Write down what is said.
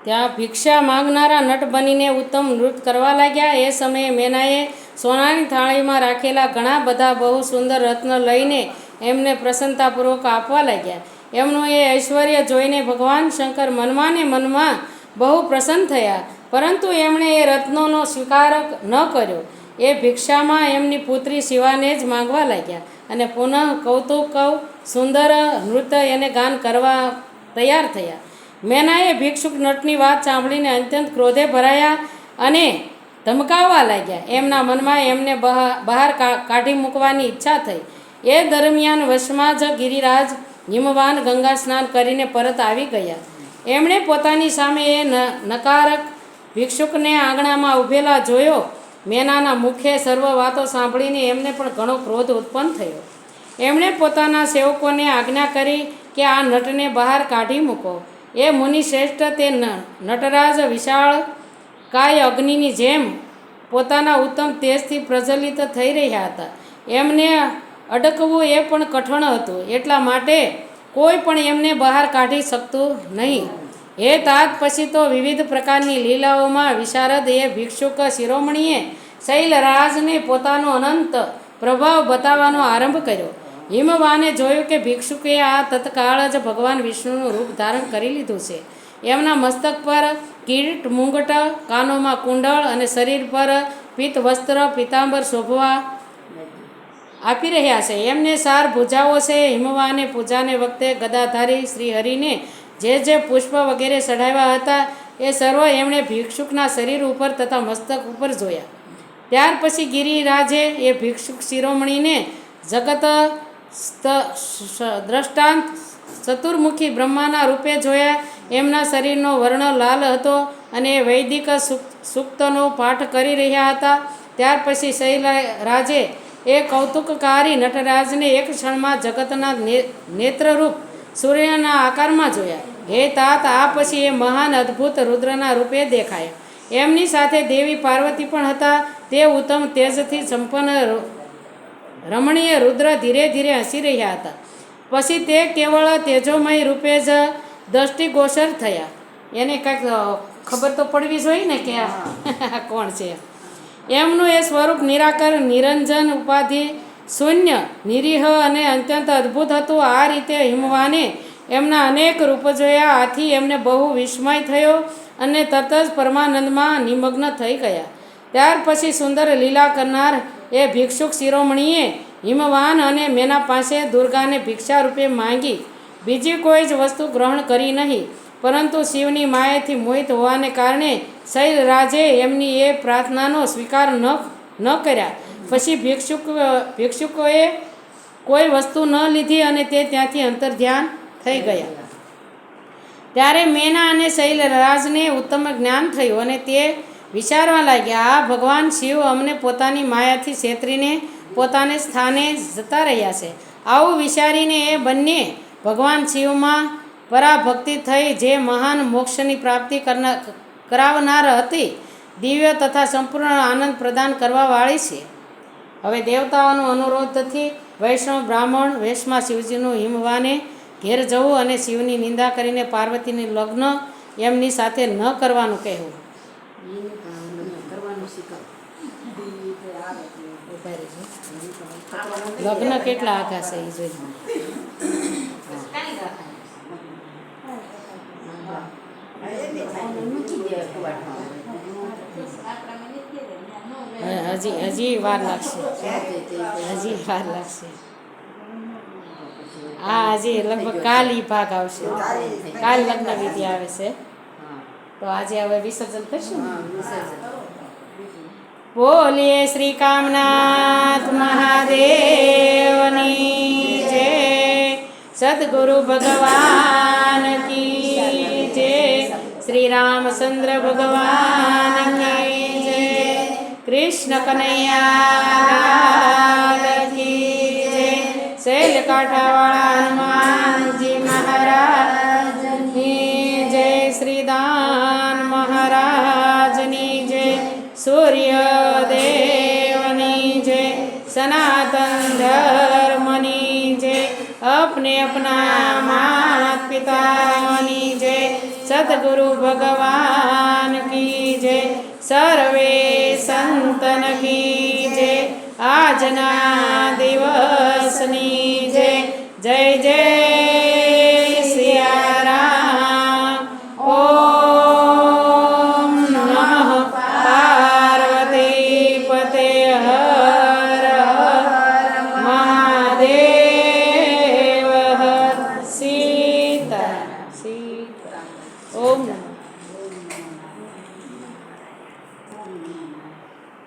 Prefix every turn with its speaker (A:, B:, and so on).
A: ત્યાં ભિક્ષા માંગનારા નટ બનીને ઉત્તમ નૃત્ય કરવા લાગ્યા. એ સમયે મેનાએ સોનાની થાળીમાં રાખેલા ઘણા બધા બહુ સુંદર રત્ન લઈને એમને પ્રસન્નતાપૂર્વક આપવા લાગ્યા. એમનું એ ઐશ્વર્ય જોઈને ભગવાન શંકર મનમાં ને મનમાં બહુ પ્રસન્ન થયા, પરંતુ એમણે એ રત્નોનો સ્વીકાર ન કર્યો. એ ભિક્ષામાં એમની પુત્રી શિવાને જ માંગવા લાગ્યા અને પુનઃ કૌતુક સુંદર નૃત્ય એને ગાન કરવા તૈયાર થયા. મેનાએ ભિક્ષુક નટની વાત સાંભળીને અત્યંત ક્રોધે ભરાયા અને ધમકાવવા લાગ્યા. એમના મનમાં એમને બહાર કાઢી મૂકવાની ઈચ્છા થઈ. એ દરમિયાન વશમાં જ ગિરિરાજ હિમવાન ગંગા સ્નાન કરીને પરત આવી ગયા. એમણે પોતાની સામે એ નકારક ભિક્ષુકને આંગણામાં ઊભેલા જોયો. મેનાના મુખે સર્વ વાતો સાંભળીને એમને પણ ઘણો ક્રોધ ઉત્પન્ન થયો. એમણે પોતાના સેવકોને આજ્ઞા કરી કે આ નટને બહાર કાઢી મૂકો. એ મુનિશ્રેષ્ઠ તે નટરાજ વિશાળ કાય અગ્નિની જેમ પોતાના ઉત્તમ તેજથી પ્રજ્વલિત થઈ રહ્યા હતા. એમને અડકવું એ પણ કઠણ હતું, એટલા માટે કોઈ પણ એમને બહાર કાઢી શકતું નહીં. એ તાત પછી તો વિવિધ પ્રકારની લીલાઓમાં વિશારદ એ ભિક્ષુક શિરોમણીએ શૈલરાજને પોતાનો અનંત પ્રભાવ બતાવવાનો આરંભ કર્યો. હિમવાને જોયું કે ભિક્ષુકે આ તત્કાળ જ ભગવાન વિષ્ણુનું રૂપ ધારણ કરી લીધું છે. એમના મસ્તક પર કિરીટ, મુંગટ, કાનોમાં કુંડળ અને શરીર પર પિત્ત વસ્ત્ર પીતાંબર શોભવા આપી રહ્યા છે. એમને 4 ભુજાઓ છે. હિમવાને પૂજાને વખતે ગદાધારી શ્રી હરિને જે પુષ્પ વગેરે ચઢાવ્યા હતા એ સર્વ એમણે ભિક્ષુકના શરીર ઉપર તથા મસ્તક ઉપર જોયા. ત્યાર પછી ગિરિરાજે એ ભિક્ષુક શિરોમણીને જગત દ્રષ્ટાંત ચતુર્મુખી બ્રહ્માના રૂપે જોયા. એમના શરીરનો વર્ણ લાલ હતો અને એ વૈદિક સૂક્તનો પાઠ કરી રહ્યા હતા. ત્યાર પછી શૈલરાજે એ કૌતુકકારી નટરાજને એક ક્ષણમાં જગતના નેત્રરૂપ સૂર્યના આકારમાં જોયા. હે તાત, આ પછી એ મહાન અદ્ભુત રુદ્રના રૂપે દેખાયા. એમની સાથે દેવી પાર્વતી પણ હતા. તે ઉત્તમ તેજથી સંપન્ન રમણીય રુદ્ર ધીરે ધીરે હસી રહ્યા હતા. પછી તે કેવળ તેજોમય રૂપે જ દ્રષ્ટિગોચર થયા. એને કાંઈક ખબર તો પડવી જોઈએ ને કે આ કોણ છે. એમનું એ સ્વરૂપ નિરાકર, નિરંજન, ઉપાધિ શૂન્ય, નિરીહ અને અત્યંત અદ્ભુત હતું. આ રીતે હિમવાને એમના અનેક રૂપ જોયા. આથી એમને બહુ વિસ્મય થયો અને તરત જ પરમાનંદમાં નિમગ્ન થઈ ગયા. ત્યાર પછી સુંદર લીલા કરનાર એ ભિક્ષુક શિરોમણીએ હિમવાન અને મેના પાસે દુર્ગાને ભિક્ષા રૂપે માંગી. બીજી કોઈ જ વસ્તુ ગ્રહણ કરી નહીં, પરંતુ શિવની માયાથી મોહિત હોવાને કારણે શૈલરાજે એમની એ પ્રાર્થનાનો સ્વીકાર ન કર્યા. પછી ભિક્ષુકોએ કોઈ વસ્તુ ન લીધી અને તે ત્યાંથી અંતર્ધ્યાન થઈ ગયા. ત્યારે મેના અને શૈલરાજને ઉત્તમ જ્ઞાન થયું અને તે વિચારવા લાગ્યા, આ ભગવાન શિવ અમને પોતાની માયાથી છેતરીને પોતાને સ્થાને જતા રહ્યા છે. આવું વિચારીને એ બંને ભગવાન શિવમાં પરાભક્તિ થઈ, જે મહાન મોક્ષની પ્રાપ્તિ કરાવનાર હતી, દિવ્ય તથા સંપૂર્ણ આનંદ પ્રદાન કરવાવાળી છે. હવે દેવતાઓનો અનુરોધથી વૈષ્ણવ બ્રાહ્મણ વેશમાં શિવજીનું હિમવાને ઘેર જવું અને શિવની નિંદા કરીને પાર્વતીને લગ્ન એમની સાથે ન કરવાનું કહેવું. લગ્ન કેટલા આઘા છે એ જોઈ. હજી વાર લાગશે. હા, હજી લગભગ કાલ ઈ ભાગ આવશે. કાલ લગ્ન વિધિ આવે છે, તો આજે હવે વિસર્જન કરશું. બોલીએ શ્રી કામનાથ મહાદેવની જય. સદગુરુ ભગવાન કી જય. શ્રી રામચંદ્ર ભગવાન કી જય. કૃષ્ણ કનૈયા કી જય. શૈલ કાંઠાવાળા હનુમાનજી મહારાજની જય. શ્રીદાન મહારાજની જય. સૂર્યદેવની જય. સનાતન ધર્મની જય. अपने अपना मात पितानी जय। सद्गुरु भगवान की जय। सर्वे संतन की जय। आजना दिवसनी जय। जय जय